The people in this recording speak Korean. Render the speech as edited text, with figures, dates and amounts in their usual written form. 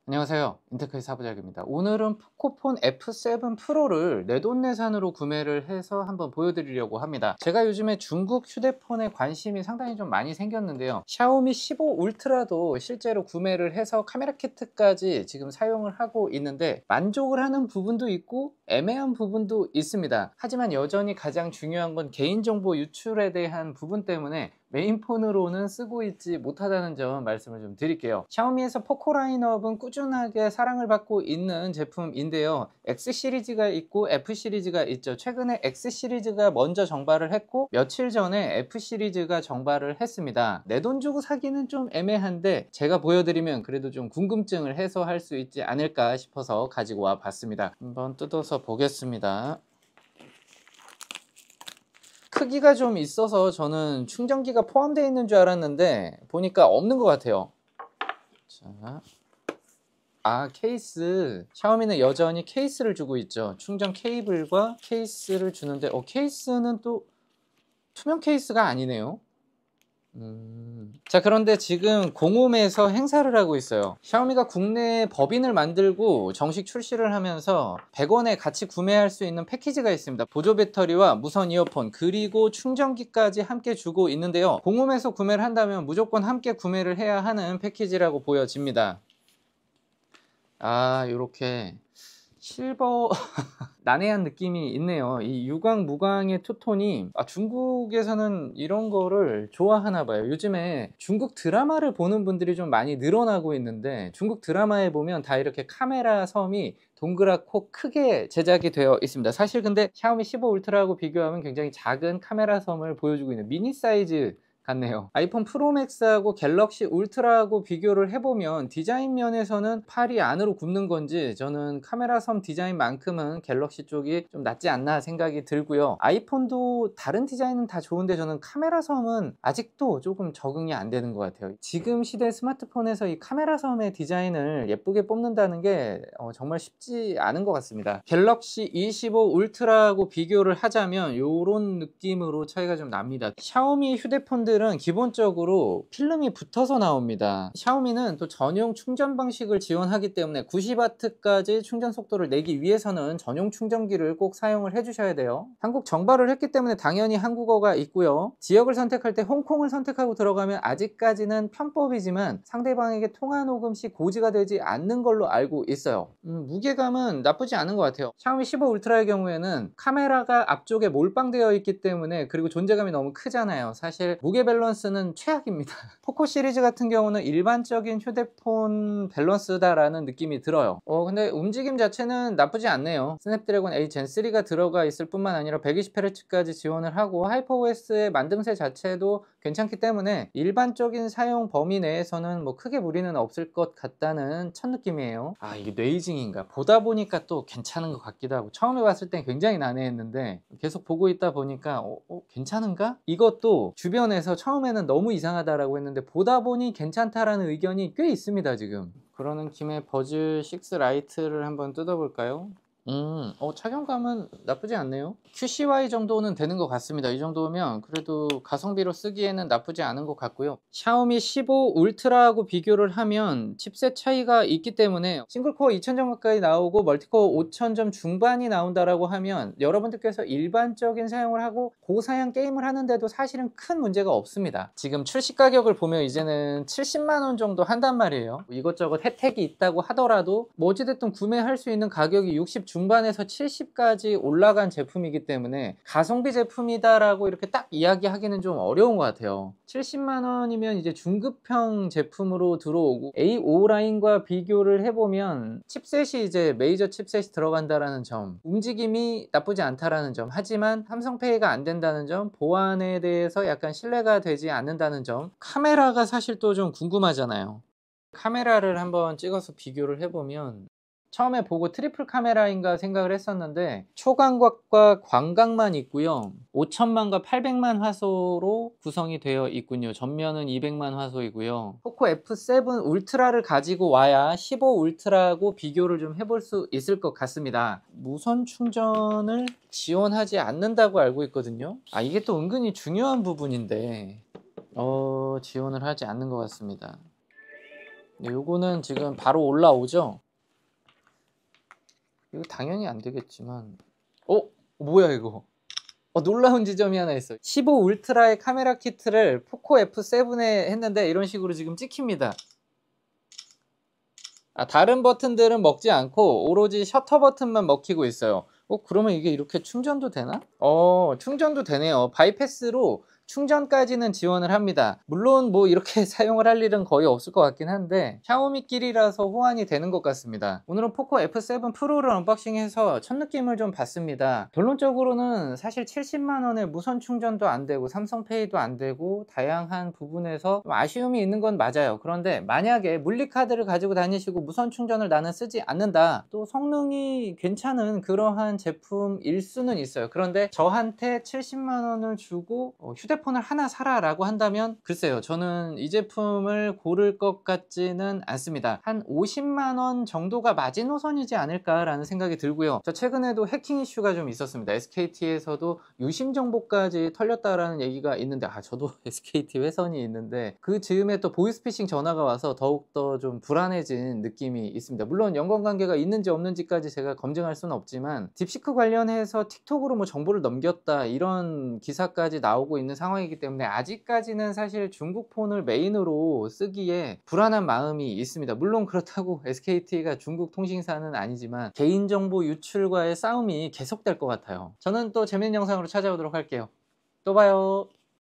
안녕하세요, 인테크의 사부작입니다. 오늘은 포코폰 F7 프로를 내돈내산으로 구매를 해서 한번 보여드리려고 합니다. 제가 요즘에 중국 휴대폰에 관심이 상당히 좀 많이 생겼는데요, 샤오미 15 울트라도 실제로 구매를 해서 카메라 키트까지 지금 사용을 하고 있는데 만족을 하는 부분도 있고 애매한 부분도 있습니다. 하지만 여전히 가장 중요한 건 개인정보 유출에 대한 부분 때문에 메인폰으로는 쓰고 있지 못하다는 점 말씀을 좀 드릴게요. 샤오미에서 포코 라인업은 꾸준하게 사랑을 받고 있는 제품인데요, X 시리즈가 있고 F 시리즈가 있죠. 최근에 X 시리즈가 먼저 정발을 했고 며칠 전에 F 시리즈가 정발을 했습니다. 내 돈 주고 사기는 좀 애매한데 제가 보여드리면 그래도 좀 궁금증을 해소할 수 있지 않을까 싶어서 가지고 와 봤습니다. 한번 뜯어서 보겠습니다. 크기가 좀 있어서 저는 충전기가 포함되어 있는 줄 알았는데 보니까 없는 것 같아요. 자, 케이스. 샤오미는 여전히 케이스를 주고 있죠. 충전 케이블과 케이스를 주는데 케이스는 또 투명 케이스가 아니네요. 자, 그런데 지금 공홈에서 행사를 하고 있어요. 샤오미가 국내에 법인을 만들고 정식 출시를 하면서 100원에 같이 구매할 수 있는 패키지가 있습니다. 보조 배터리와 무선 이어폰 그리고 충전기까지 함께 주고 있는데요, 공홈에서 구매를 한다면 무조건 함께 구매를 해야 하는 패키지라고 보여집니다. 이렇게 실버 난해한 느낌이 있네요. 이 유광 무광의 투톤이 중국에서는 이런 거를 좋아하나 봐요. 요즘에 중국 드라마를 보는 분들이 좀 많이 늘어나고 있는데 중국 드라마에 보면 다 이렇게 카메라 섬이 동그랗고 크게 제작이 되어 있습니다. 사실 근데 샤오미 15 울트라하고 비교하면 굉장히 작은 카메라 섬을 보여주고 있는 미니 사이즈 같네요. 아이폰 프로맥스하고 갤럭시 울트라하고 비교를 해보면 디자인 면에서는 팔이 안으로 굽는 건지 저는 카메라 섬 디자인만큼은 갤럭시 쪽이 좀 낫지 않나 생각이 들고요. 아이폰도 다른 디자인은 다 좋은데 저는 카메라 섬은 아직도 조금 적응이 안 되는 것 같아요. 지금 시대 스마트폰에서 이 카메라 섬의 디자인을 예쁘게 뽑는다는 게 정말 쉽지 않은 것 같습니다. 갤럭시 25 울트라하고 비교를 하자면 이런 느낌으로 차이가 좀 납니다. 샤오미 휴대폰들은 기본적으로 필름이 붙어서 나옵니다. 샤오미는 또 전용 충전 방식을 지원하기 때문에 90W까지 충전 속도를 내기 위해서는 전용 충전기를 꼭 사용을 해주셔야 돼요. 한국 정발을 했기 때문에 당연히 한국어가 있고요. 지역을 선택할 때 홍콩을 선택하고 들어가면 아직까지는 편법이지만 상대방에게 통화 녹음 시 고지가 되지 않는 걸로 알고 있어요. 무게감은 나쁘지 않은 것 같아요. 샤오미 15 울트라의 경우에는 카메라가 앞쪽에 몰빵되어 있기 때문에, 그리고 존재감이 너무 크잖아요. 사실 무게 밸런스는 최악입니다. 포코 시리즈 같은 경우는 일반적인 휴대폰 밸런스다라는 느낌이 들어요. 근데 움직임 자체는 나쁘지 않네요. 스냅드래곤 8 젠3가 들어가 있을 뿐만 아니라 120Hz까지 지원을 하고 하이퍼OS의 만듦새 자체도 괜찮기 때문에 일반적인 사용 범위 내에서는 뭐 크게 무리는 없을 것 같다는 첫 느낌이에요. 이게 뇌이징인가? 보다 보니까 또 괜찮은 것 같기도 하고, 처음에 봤을 땐 굉장히 난해했는데 계속 보고 있다 보니까 괜찮은가? 이것도 주변에서 처음에는 너무 이상하다라고 했는데 보다 보니 괜찮다라는 의견이 꽤 있습니다. 지금 그러는 김에 버즈 6 라이트를 한번 뜯어볼까요? 착용감은 나쁘지 않네요. QCY 정도는 되는 것 같습니다. 이 정도면 그래도 가성비로 쓰기에는 나쁘지 않은 것 같고요. 샤오미 15 울트라하고 비교를 하면 칩셋 차이가 있기 때문에 싱글코어 2000점 가까이 나오고 멀티코어 5000점 중반이 나온다라고 하면 여러분들께서 일반적인 사용을 하고 고사양 게임을 하는데도 사실은 큰 문제가 없습니다. 지금 출시 가격을 보면 이제는 70만원 정도 한단 말이에요. 이것저것 혜택이 있다고 하더라도 뭐 어찌됐든 구매할 수 있는 가격이 60 중반에서 70까지 올라간 제품이기 때문에 가성비 제품이다라고 이렇게 딱 이야기하기는 좀 어려운 것 같아요. 70만원이면 이제 중급형 제품으로 들어오고 A5 라인과 비교를 해보면 칩셋이 이제 메이저 칩셋이 들어간다라는 점, 움직임이 나쁘지 않다라는 점, 하지만 삼성페이가 안 된다는 점, 보안에 대해서 약간 신뢰가 되지 않는다는 점, 카메라가 사실 또 좀 궁금하잖아요. 카메라를 한번 찍어서 비교를 해보면 처음에 보고 트리플 카메라인가 생각을 했었는데 초광각과 광각만 있고요, 5000만과 800만 화소로 구성이 되어 있군요. 전면은 200만 화소이고요. 포코 F7 울트라를 가지고 와야 15 울트라하고 비교를 좀 해볼 수 있을 것 같습니다. 무선 충전을 지원하지 않는다고 알고 있거든요. 이게 또 은근히 중요한 부분인데 지원을 하지 않는 것 같습니다. 네, 요거는 지금 바로 올라오죠. 이거 당연히 안 되겠지만, 뭐야 이거? 놀라운 지점이 하나 있어요. 15 울트라의 카메라 키트를 포코 F7에 했는데 이런 식으로 지금 찍힙니다. 다른 버튼들은 먹지 않고 오로지 셔터 버튼만 먹히고 있어요. 그러면 이게 이렇게 충전도 되나? 충전도 되네요. 바이패스로 충전까지는 지원을 합니다. 물론 뭐 이렇게 사용을 할 일은 거의 없을 것 같긴 한데 샤오미끼리라서 호환이 되는 것 같습니다. 오늘은 포코 F7 프로를 언박싱해서 첫 느낌을 좀 봤습니다. 결론적으로는 사실 70만원에 무선 충전도 안 되고 삼성페이도 안 되고 다양한 부분에서 좀 아쉬움이 있는 건 맞아요. 그런데 만약에 물리카드를 가지고 다니시고 무선 충전을 나는 쓰지 않는다, 또 성능이 괜찮은 그러한 제품일 수는 있어요. 그런데 저한테 70만원을 주고 휴대폰을 하나 사라 라고 한다면 글쎄요, 저는 이 제품을 고를 것 같지는 않습니다. 한 50만원 정도가 마지노선이지 않을까 라는 생각이 들고요. 저 최근에도 해킹 이슈가 좀 있었습니다. SKT에서도 유심 정보까지 털렸다라는 얘기가 있는데, 저도 SKT 회선이 있는데 그 즈음에 또 보이스피싱 전화가 와서 더욱더 좀 불안해진 느낌이 있습니다. 물론 연관관계가 있는지 없는지까지 제가 검증할 수는 없지만 딥시크 관련해서 틱톡으로 뭐 정보를 넘겼다 이런 기사까지 나오고 있는 상황이기 때문에 아직까지는 사실 중국 폰을 메인으로 쓰기에 불안한 마음이 있습니다. 물론 그렇다고 SKT가 중국 통신사는 아니지만 개인정보 유출과의 싸움이 계속될 것 같아요. 저는 또 재밌는 영상으로 찾아오도록 할게요. 또 봐요.